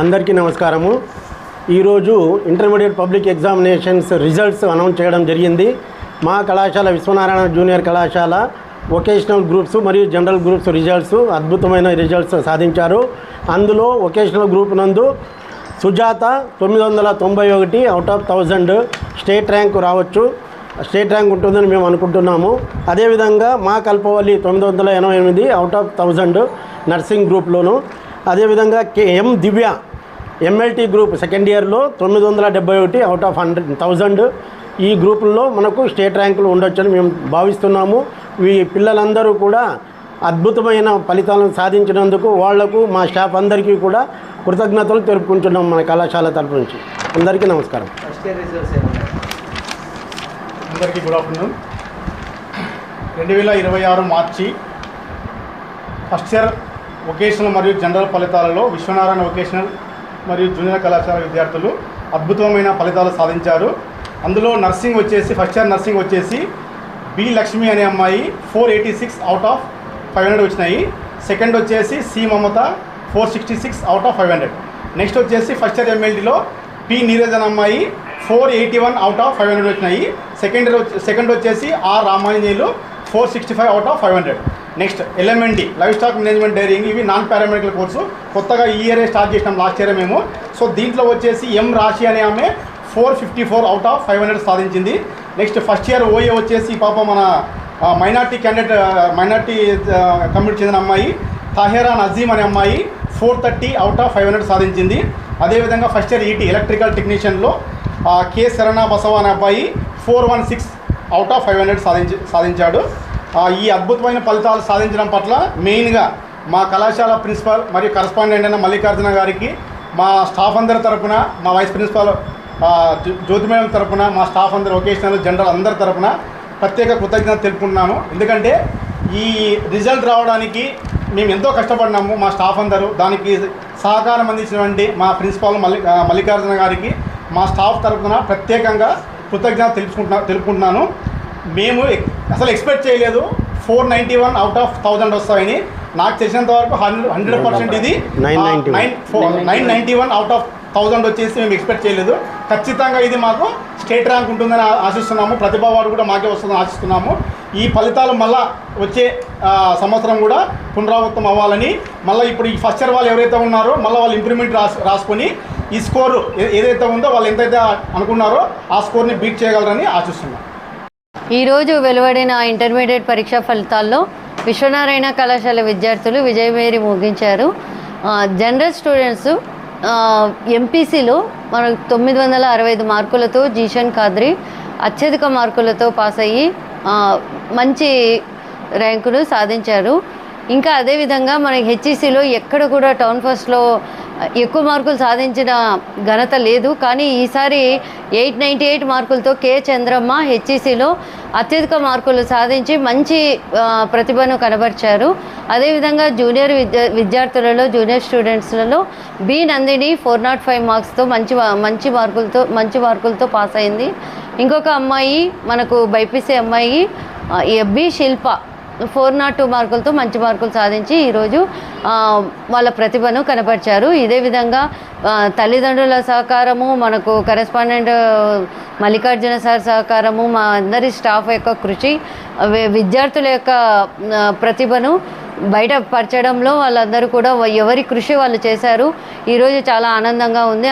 అందరికీ నమస్కారము. ఈరోజు intermediate public examinations results announce చేయడం జరిగింది. మా కళాశాల విశ్వనారాయణ జూనియర్ కళాశాల వొకేషనల్ గ్రూప్స్ మరియు జనరల్ గ్రూప్స్ రిజల్ట్స్ అద్భుతమైన రిజల్ట్స్ సాధించారు. అందులో వొకేషనల్ గ్రూప్ నందు Sujatha 991 out of 1000 state rank రావచ్చు, స్టేట్ ర్యాంక్ ఉంటుందని మేము అనుకుంటున్నాము. అదేవిధంగా మా కల్పవల్లి 988 అవుట్ ఆఫ్ 1000 నర్సింగ్ గ్రూప్లోను. అదేవిధంగా ఎం దివ్య ఎంఎల్టీ గ్రూప్ సెకండ్ ఇయర్లో 971 అవుట్ ఆఫ్ 1000 ఈ గ్రూపుల్లో మనకు స్టేట్ ర్యాంకులు ఉండొచ్చని మేము భావిస్తున్నాము. ఈ పిల్లలందరూ కూడా అద్భుతమైన ఫలితాలను సాధించినందుకు వాళ్లకు మా స్టాఫ్ అందరికీ కూడా కృతజ్ఞతలు తెలుపుకుంటున్నాం మన కళాశాల తరపు నుంచి. అందరికీ నమస్కారం. అందరికీ గుడ్ ఆఫ్టర్నూన్. 2026 మార్చి ఫస్ట్ ఇయర్ వొకేషనల్ మరియు జనరల్ ఫలితాలలో విశ్వనారాయణ వొకేషనల్ మరియు జూనియర్ కళాశాల విద్యార్థులు అద్భుతమైన ఫలితాలు సాధించారు. అందులో నర్సింగ్ వచ్చేసి ఫస్ట్ ఇయర్ నర్సింగ్ వచ్చేసి బి లక్ష్మి అనే అమ్మాయి 486 అవుట్ ఆఫ్ 500 వచ్చినాయి. సెకండ్ వచ్చేసి C Mamata 466 out of 500. Next వచ్చేసి ఫస్ట్ ఇయర్ ఎంఎల్టీలో పి నీరజ్ అనే అమ్మాయి 481 అవుట్ ఆఫ్ 500 వచ్చినాయి. సెకండ్ వచ్చేసి R Ramanjaneyulu 465 out of 500. Next LMND livestock management dairying, ఇవి నాన్ పారామెడికల్ కోర్సు కొత్తగా ఈ ఇయరే స్టార్ట్ చేసినాం, లాస్ట్ ఇయరే మేము. సో దీంట్లో వచ్చేసి ఎం రాశి అనే ఆమె 454 అవుట్ ఆఫ్ 500 సాధించింది. నెక్స్ట్ ఫస్ట్ ఇయర్ ఓఏ వచ్చేసి పాప మన మైనార్టీ కమ్యూనిటీ చెందిన అమ్మాయి తాహేరా నజీమ్ అనే అమ్మాయి 430 అవుట్ ఆఫ్ 500 సాధించింది. అదేవిధంగా ఫస్ట్ ఇయర్ ఈటీ ఎలక్ట్రికల్ టెక్నీషియన్లో కె శరణ బసవ అనే అబ్బాయి 416 అవుట్ ఆఫ్ 500 సాధించాడు. ఈ అద్భుతమైన ఫలితాలు సాధించడం పట్ల మెయిన్గా మా కళాశాల ప్రిన్సిపాల్ మరియు కరస్పాండెంట్ అయిన మల్లికార్జున గారికి, మా స్టాఫ్ అందరి తరపున, మా వైస్ ప్రిన్సిపాల్ జ్యోతి మేడం తరపున, మా స్టాఫ్ అందరు వొకేషనల్ జనరల్ అందరి తరపున ప్రత్యేక కృతజ్ఞత తెలుపుకుంటున్నాను. ఎందుకంటే ఈ రిజల్ట్ రావడానికి మేము ఎంతో కష్టపడినాము, మా స్టాఫ్ అందరూ. దానికి సహకారం అందించినటువంటి మా ప్రిన్సిపాల్ మల్లికార్జున గారికి మా స్టాఫ్ తరపున ప్రత్యేకంగా కృతజ్ఞత తెలుపుకుంటున్నాను. మేము అసలు ఎక్స్పెక్ట్ చేయలేదు 491 అవుట్ ఆఫ్ 1000 వస్తాయని. నాకు తెలిసినంత వరకు 100% ఇది 991 అవుట్ ఆఫ్ 1000 వచ్చేసి మేము ఎక్స్పెక్ట్ చేయలేదు. ఖచ్చితంగా ఇది మాకు స్టేట్ ర్యాంక్ ఉంటుందని ఆశిస్తున్నాము. ప్రతిభ అవార్డు కూడా మాకే వస్తుందని ఆశిస్తున్నాము. ఈ ఫలితాలు మళ్ళీ వచ్చే సంవత్సరం కూడా పునరావృతం అవ్వాలని, మళ్ళీ ఇప్పుడు ఈ ఫస్ట్ ఇయర్ వాళ్ళు ఎవరైతే ఉన్నారో మళ్ళీ వాళ్ళు ఇంప్రూవ్మెంట్ రాసుకొని ఈ స్కోరు ఏదైతే ఉందో వాళ్ళు ఎంతైతే అనుకున్నారో ఆ స్కోర్ని బీట్ చేయగలరని ఆశిస్తున్నాం. ఈరోజు వెలువడిన ఇంటర్మీడియట్ పరీక్షా ఫలితాల్లో విశ్వనారాయణ కళాశాల విద్యార్థులు విజయమేరి ముగించారు. జనరల్ స్టూడెంట్స్ ఎంపీసీలో మనకు 965 మార్కులతో జీషన్ ఖాద్రి అత్యధిక మార్కులతో పాస్ అయ్యి మంచి ర్యాంకును సాధించారు. ఇంకా అదేవిధంగా మనకి హెచ్ఈసీలో ఎక్కడ కూడా టౌన్ ఫస్ట్లో ఎక్కువ మార్కులు సాధించిన ఘనత లేదు. కానీ ఈసారి 898 మార్కులతో కె చంద్రమ్మ హెచ్ఈసీలో అత్యధిక మార్కులు సాధించి మంచి ప్రతిభను కనబరిచారు. అదేవిధంగా జూనియర్ విద్యార్థులలో జూనియర్ స్టూడెంట్స్లలో బి నందిని 405 మార్క్స్తో మంచి మార్కులతో పాస్ అయింది. ఇంకొక అమ్మాయి మనకు బైపీసీ అమ్మాయి బి శిల్ప 402 మార్కులతో మంచి మార్కులు సాధించి ఈరోజు వాళ్ళ ప్రతిభను కనపరిచారు. ఇదే విధంగా తల్లిదండ్రుల సహకారము, మనకు కరెస్పాండెంట్ మల్లికార్జున సార్ సహకారము, మా అందరి స్టాఫ్ యొక్క కృషి, విద్యార్థుల యొక్క ప్రతిభను బయటపరచడంలో వాళ్ళందరూ కూడా ఎవరి కృషి వాళ్ళు చేశారు. ఈరోజు చాలా ఆనందంగా ఉంది.